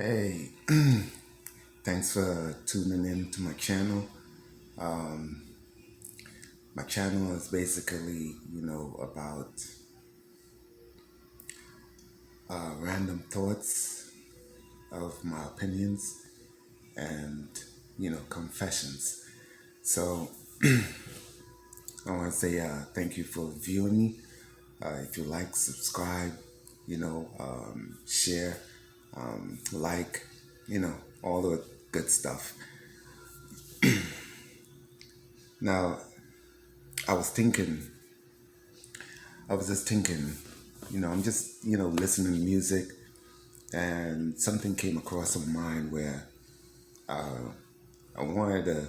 Hey, thanks for tuning in to my channel. My channel is basically, about random thoughts of my opinions and, confessions. So I want to say thank you for viewing me. If you like, subscribe, share, like, all the good stuff. Now, I was thinking I was just thinking, I'm just, listening to music and something came across my mind where I wanted to,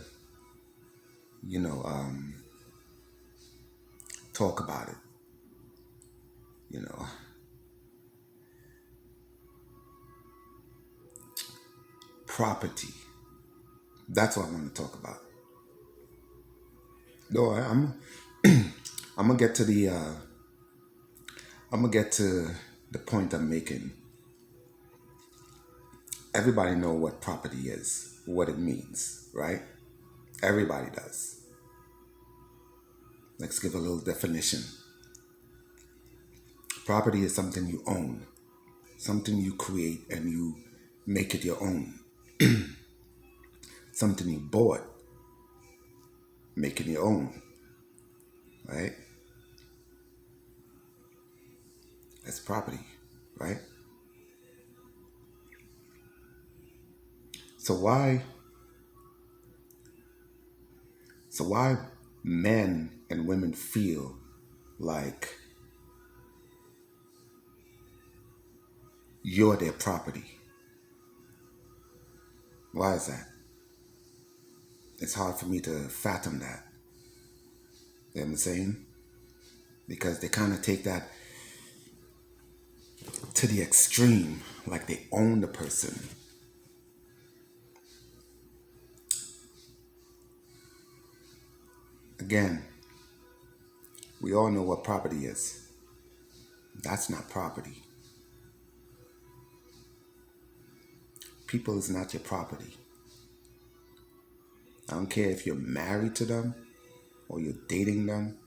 you know, um, talk about it, you know. Property. That's what I want to talk about. No, I'm gonna get to the point I'm making. Everybody know what property is, what it means, right? Everybody does. Let's give a little definition. Property is something you own, something you create and you make it your own. Something you bought, make it your own, right? That's property, right? So why men and women feel like you're their property? Why is that? It's hard for me to fathom that. You know what I'm saying? Because they kind of take that to the extreme, like they own the person. Again, we all know what property is. That's not property. People is not your property. I don't care if you're married to them or you're dating them.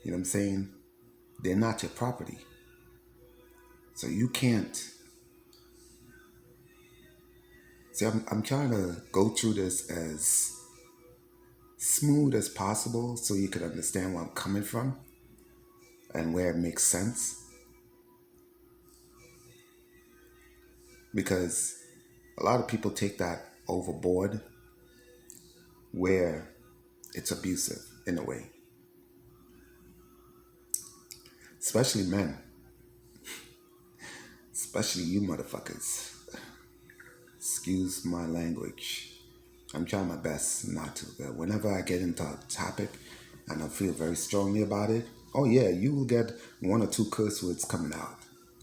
You know what I'm saying? They're not your property. So you can't. See, I'm trying to go through this as smooth as possible so you can understand where I'm coming from and where it makes sense. Because a lot of people take that overboard where it's abusive in a way, especially men, especially you motherfuckers. Excuse my language. I'm trying my best not to, but whenever I get into a topic and I feel very strongly about it, oh yeah, you will get one or two curse words coming out.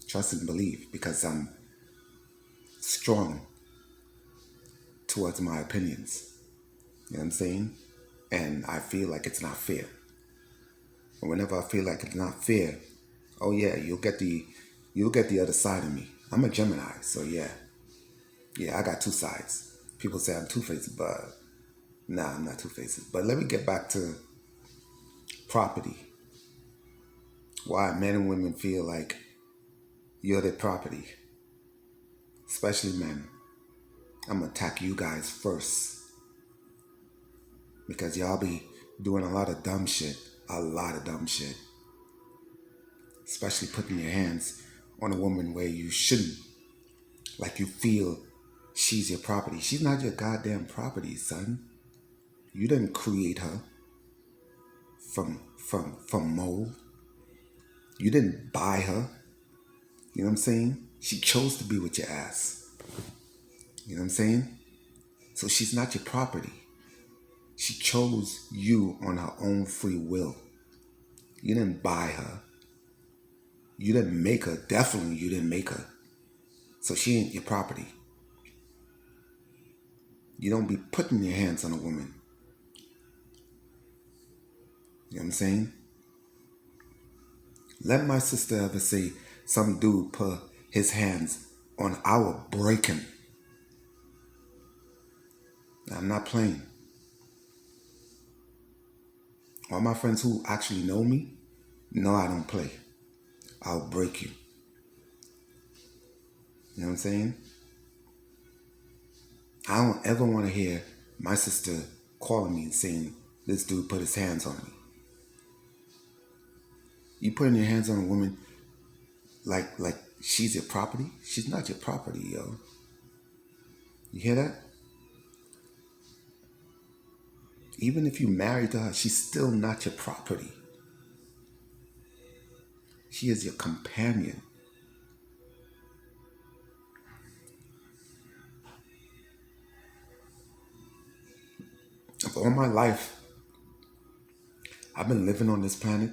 Trust and believe, because I'm strong towards my opinions. You know what I'm saying? And I feel like it's not fair. And whenever I feel like it's not fair, oh yeah, you'll get the other side of me. I'm a Gemini, so yeah. Yeah, I got two sides. People say I'm two-faced, but nah, I'm not two-faced. But let me get back to property. Why men and women feel like you're their property, especially men. I'm gonna attack you guys first because y'all be doing a lot of dumb shit, a lot of dumb shit, especially putting your hands on a woman where you shouldn't. Like you feel she's your property. She's not your goddamn property, son. You didn't create her from mold. You didn't buy her. You know what I'm saying? She chose to be with your ass. You know what I'm saying? So she's not your property. She chose you on her own free will. You didn't buy her. You didn't make her. Definitely you didn't make her. So she ain't your property. You don't be putting your hands on a woman. You know what I'm saying? Let my sister ever say some dude put his hands on our breaking. I'm not playing. All my friends who actually know me know I don't play. I'll break you. You know what I'm saying? I don't ever want to hear my sister calling me and saying, this dude put his hands on me. You putting your hands on a woman like she's your property? She's not your property, yo. You hear that? Even if you married to her, she's still not your property. She is your companion. Of all my life, I've been living on this planet.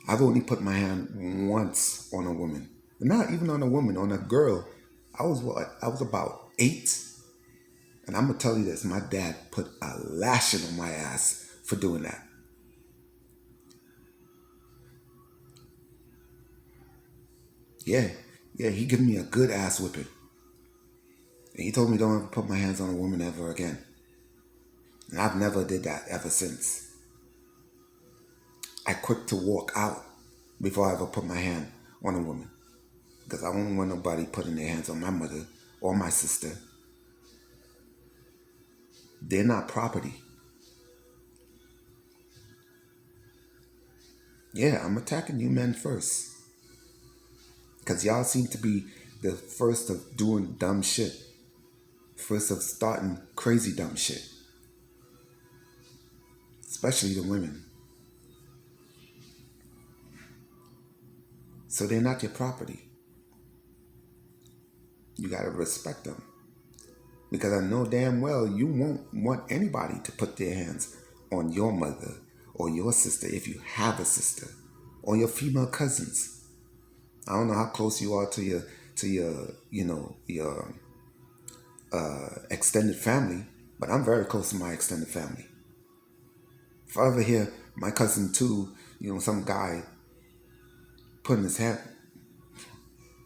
I've only put my hand once on a woman. Not even on a woman, on a girl. I was what? I was about 8. And I'm gonna tell you this, my dad put a lashing on my ass for doing that. Yeah, yeah, he gave me a good ass whipping. And he told me don't ever put my hands on a woman ever again. And I've never did that ever since. I quit to walk out before I ever put my hand on a woman. Because I don't want nobody putting their hands on my mother or my sister. They're not property. Yeah, I'm attacking you men first. Because y'all seem to be the first of doing dumb shit. First of starting crazy dumb shit. Especially the women. So they're not your property. You gotta respect them. Because I know damn well you won't want anybody to put their hands on your mother or your sister if you have a sister, or your female cousins. I don't know how close you are to your your extended family, but I'm very close to my extended family. If I ever hear my cousin too, some guy putting his hand,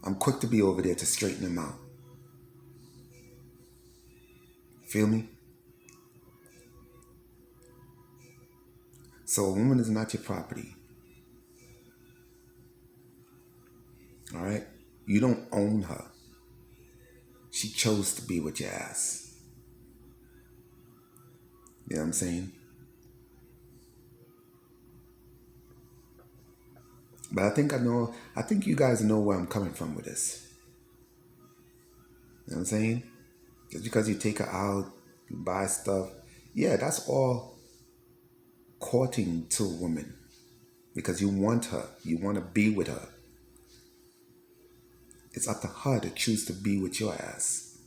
I'm quick to be over there to straighten him out. Feel me? So a woman is not your property. All right? You don't own her. She chose to be with your ass. You know what I'm saying? But I think you guys know where I'm coming from with this. You know what I'm saying? Just because you take her out, you buy stuff, yeah, that's all courting to a woman. Because you want her, you want to be with her. It's up to her to choose to be with your ass.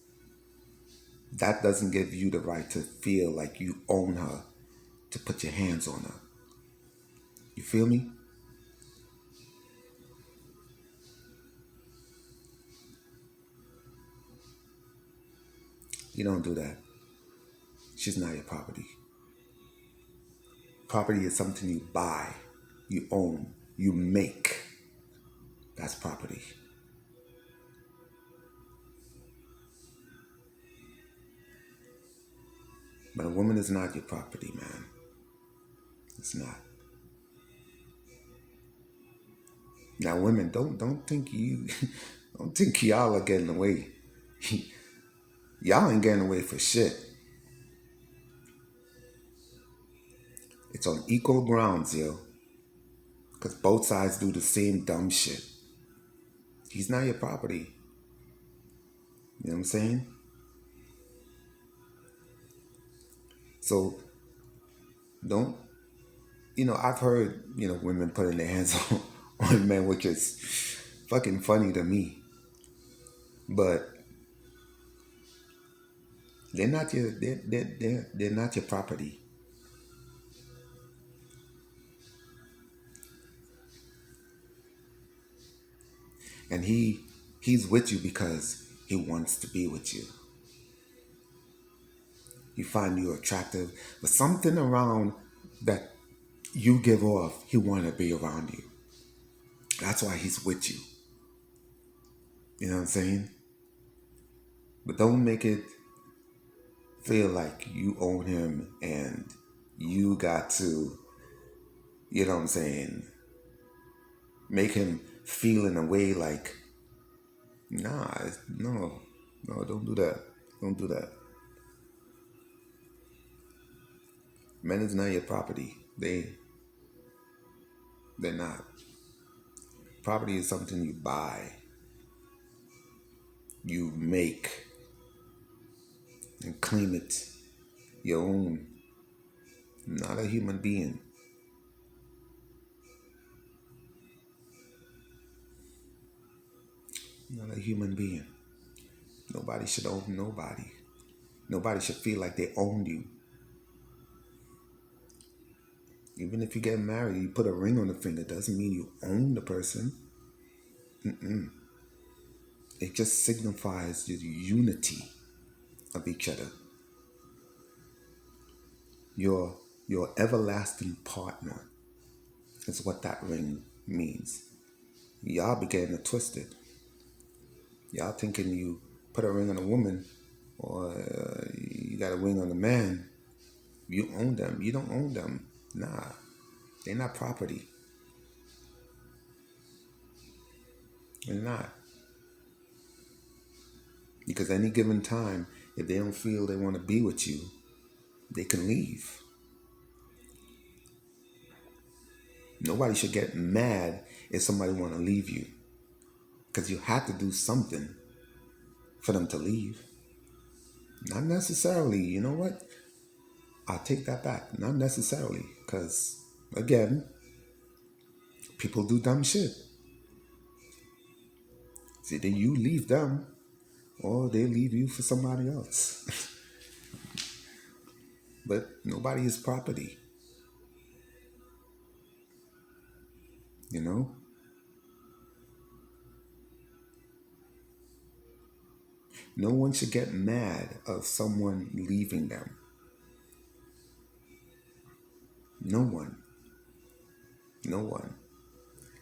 That doesn't give you the right to feel like you own her, to put your hands on her. You feel me? You don't do that. She's not your property. Property is something you buy, you own, you make. That's property. But a woman is not your property, man. It's not. Now, women, don't think you, don't think y'all are getting away. Y'all ain't getting away for shit. It's on equal grounds, yo. Because both sides do the same dumb shit. He's not your property. You know what I'm saying? So don't, I've heard, women putting their hands on men, which is fucking funny to me. But they're not your property. And he's with you because he wants to be with you. You find you attractive, but something around that you give off, he want to be around you. That's why he's with you. You know what I'm saying? But don't make it feel like you own him and you got to, you know what I'm saying, make him feel in a way like, nah, no, no, don't do that. Don't do that. Men is not your property. They're not. Property is something you buy, you make, and claim it your own. Not a human being. Not a human being. Nobody should own nobody. Nobody should feel like they own you. Even if you get married, you put a ring on the finger, doesn't mean you own the person. It just signifies the unity of each other. Your everlasting partner is what that ring means. Y'all began to twist it. Y'all thinking you put a ring on a woman or you got a ring on a man, you own them. You don't own them. Nah, they're not property. They're not. Because any given time, if they don't feel they want to be with you, they can leave. Nobody should get mad if somebody want to leave you. Because you have to do something for them to leave. Not necessarily, you know what? I'll take that back. Not necessarily. Because, again, people do dumb shit. It's either you leave them or they leave you for somebody else. But nobody is property. You know? No one should get mad of someone leaving them. No one. No one.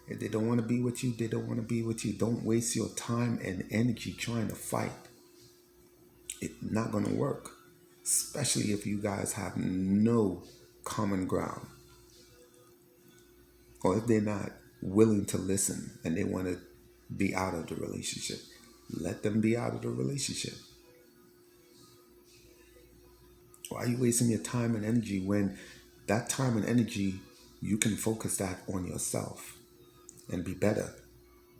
If they don't want to be with you, they don't want to be with you. Don't waste your time and energy trying to fight. It's not going to work. Especially if you guys have no common ground. Or if they're not willing to listen and they want to be out of the relationship. Let them be out of the relationship. Why are you wasting your time and energy when that time and energy, you can focus that on yourself and be better?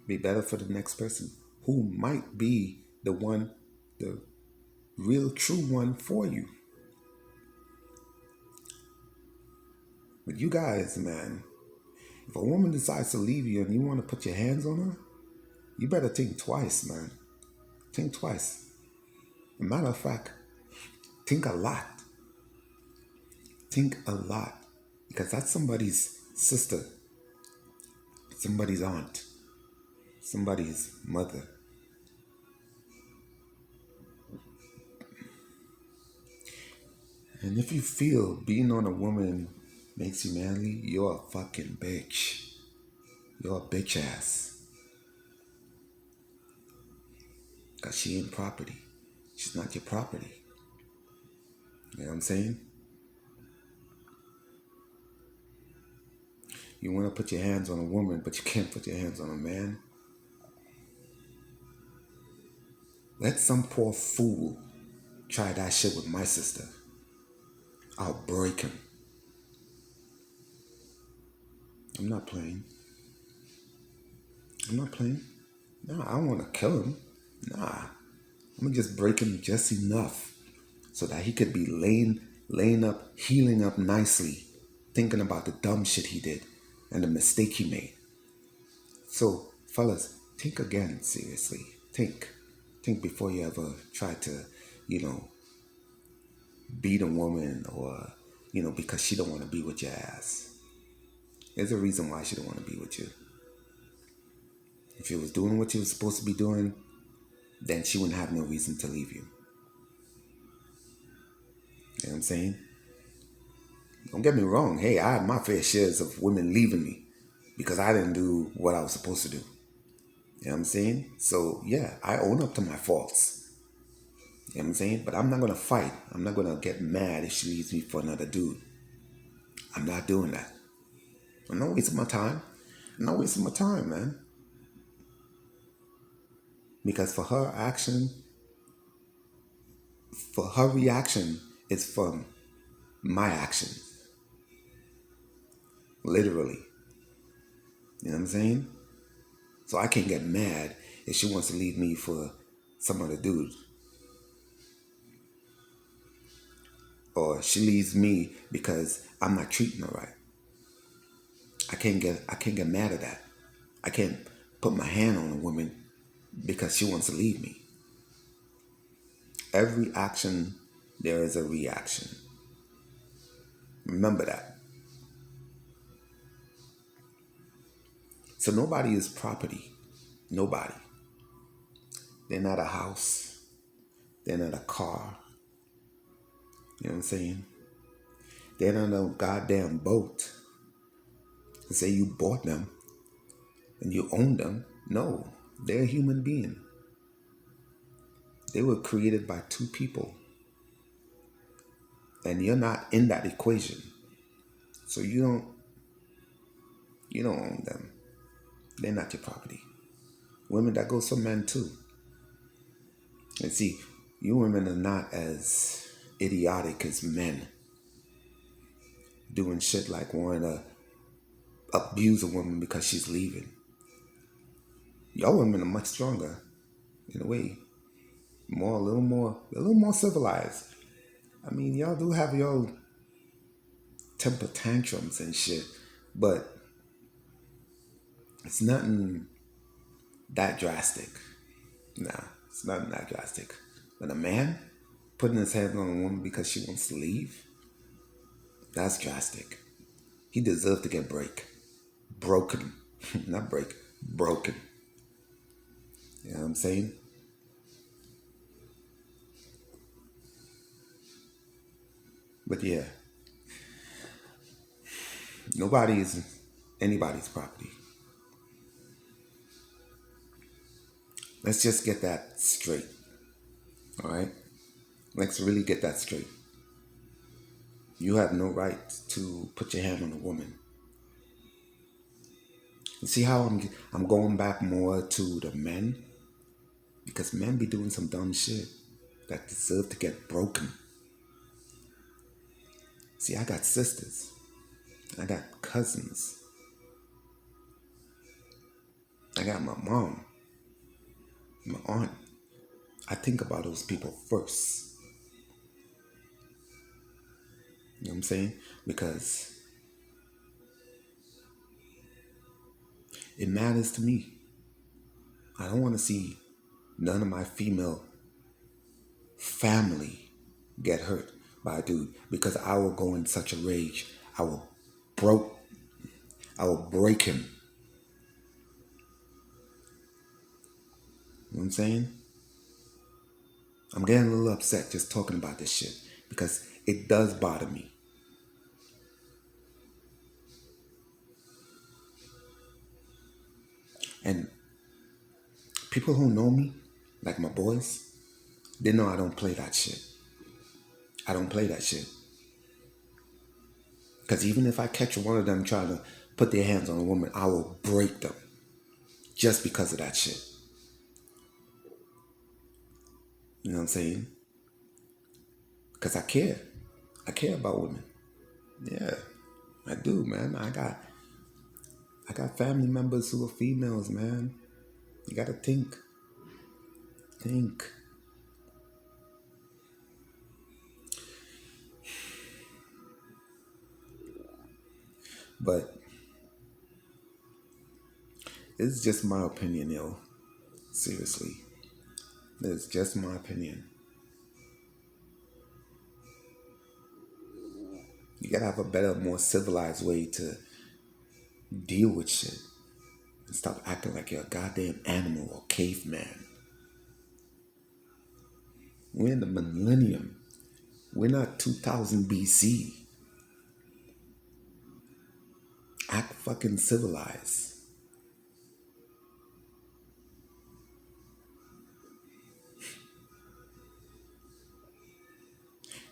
Be better for the next person who might be the one, the real true one for you. But you guys, man, if a woman decides to leave you and you want to put your hands on her, you better think twice, man. Think twice. As a matter of fact, think a lot. Think a lot. Because that's somebody's sister, somebody's aunt, somebody's mother. And if you feel being on a woman makes you manly, you're a fucking bitch. You're a bitch ass. Because she ain't property. She's not your property. You know what I'm saying? You want to put your hands on a woman, but you can't put your hands on a man. Let some poor fool try that shit with my sister. I'll break him. I'm not playing. I'm not playing. Nah, I don't want to kill him. Nah. I'm going to just break him just enough so that he could be laying up, healing up nicely, thinking about the dumb shit he did and the mistake he made. So, fellas, think again, seriously. Think. Think before you ever try to, beat a woman or, because she don't want to be with your ass. There's a reason why she don't want to be with you. If you was doing what you was supposed to be doing, then she wouldn't have no reason to leave you. You know what I'm saying? Don't get me wrong. Hey, I had my fair shares of women leaving me because I didn't do what I was supposed to do. You know what I'm saying? So, yeah, I own up to my faults. You know what I'm saying? But I'm not gonna fight. I'm not gonna get mad if she leaves me for another dude. I'm not doing that. I'm not wasting my time. I'm not wasting my time, man. Because for her reaction is from my action. Literally. You know what I'm saying? So I can't get mad if she wants to leave me for some other dude. Or she leaves me because I'm not treating her right. I can't get mad at that. I can't put my hand on a woman because she wants to leave me. Every action, there is a reaction. Remember that. So nobody is property. Nobody. They're not a house. They're not a car. You know what I'm saying? They're not a goddamn boat. To say you bought them and you own them. No, they're a human being. They were created by two people. And you're not in that equation. So you don't own them. They're not your property. Women, that goes for men too. And see, you women are not as idiotic as men doing shit like wanting to abuse a woman because she's leaving. Y'all women are much stronger in a way. A little more civilized. I mean, y'all do have your temper tantrums and shit, but it's nothing that drastic. Nah, it's nothing that drastic. But a man putting his hands on a woman because she wants to leave, that's drastic. He deserves to get broken. Not break, broken. You know what I'm saying? But yeah, nobody is anybody's property. Let's just get that straight. All right? Let's really get that straight. You have no right to put your hand on a woman. You see how I'm going back more to the men? Because men be doing some dumb shit that deserve to get broken. See, I got sisters. I got cousins. I got my mom, my aunt. I think about those people first. You know what I'm saying? Because it matters to me. I don't want to see none of my female family get hurt by a dude because I will go in such a rage. I will broke I will break him. You know what I'm saying? I'm getting a little upset just talking about this shit because it does bother me. And people who know me, like my boys, they know I don't play that shit. I don't play that shit. Because even if I catch one of them trying to put their hands on a woman, I will break them just because of that shit. You know what I'm saying? Because I care. I care about women. Yeah, I do, man. I got family members who are females, man. You gotta think. Think. But it's just my opinion, yo. Seriously. It's just my opinion. You gotta have a better, more civilized way to deal with shit. And stop acting like you're a goddamn animal or caveman. We're in the millennium. We're not 2000 BC. Act fucking civilized.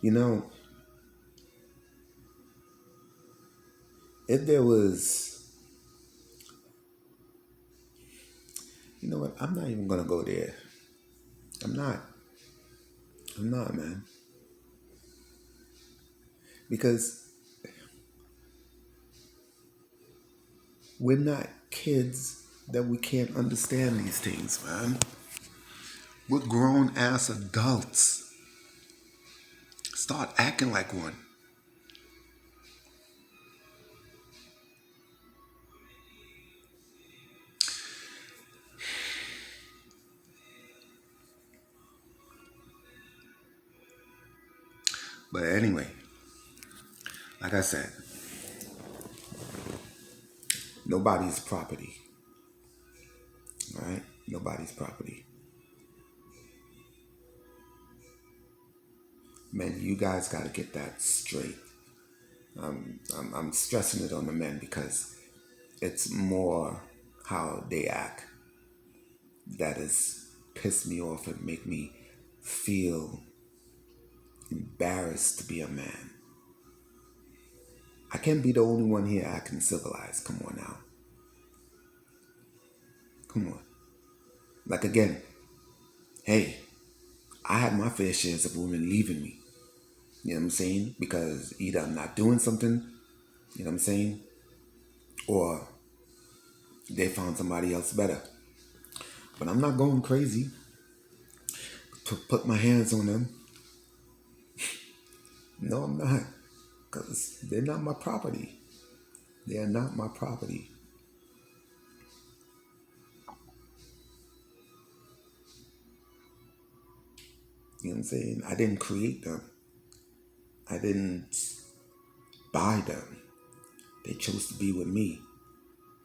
You know, if there was, you know what? I'm not even gonna go there. I'm not. I'm not, man. Because we're not kids that we can't understand these things, man. We're grown ass adults. Start acting like one. But anyway, like I said, nobody's property. All right? Nobody's property. Men, you guys got to get that straight. I'm stressing it on the men because it's more how they act that has pissed me off and make me feel embarrassed to be a man. I can't be the only one here acting civilized. Come on now. Come on. Like again, hey, I had my fair shares of women leaving me. You know what I'm saying? Because either I'm not doing something, you know what I'm saying? Or they found somebody else better. But I'm not going crazy to put my hands on them. No, I'm not. Because they're not my property. They are not my property. You know what I'm saying? I didn't create them. I didn't buy them. They chose to be with me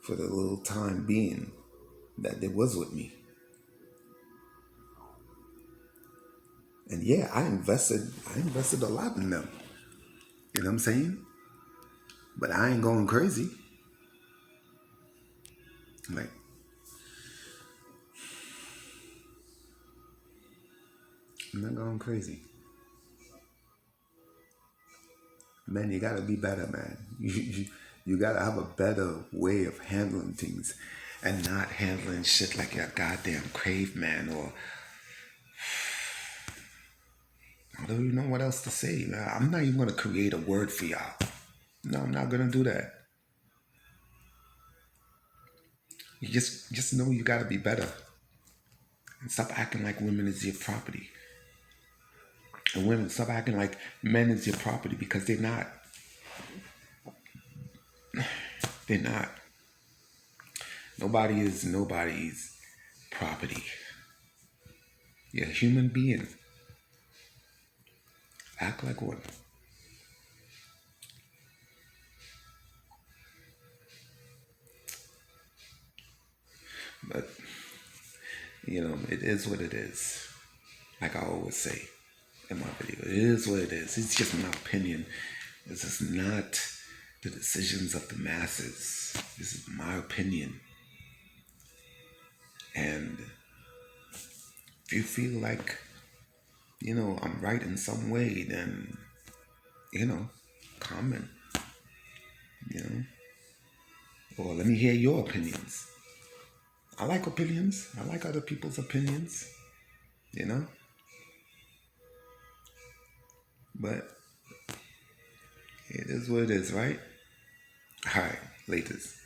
for the little time being that they was with me. And yeah, I invested a lot in them. You know what I'm saying? But I ain't going crazy. Like, I'm not going crazy. Man, you gotta be better, man. You gotta have a better way of handling things and not handling shit like a goddamn caveman or I don't even know what else to say, man. I'm not even gonna create a word for y'all. No, I'm not gonna do that. You just know you gotta be better. And stop acting like women is your property. And women stop acting like men is your property because they're not. They're not. Nobody is nobody's property. You're a human being. Act like one. But, it is what it is. Like I always say in my video, it is what it is. It's just my opinion. This is not the decisions of the masses. This is my opinion. And if you feel like, I'm right in some way, then, comment, you know, or let me hear your opinions. I like opinions. I like other people's opinions, you know, but it is what it is, right? All right, latest.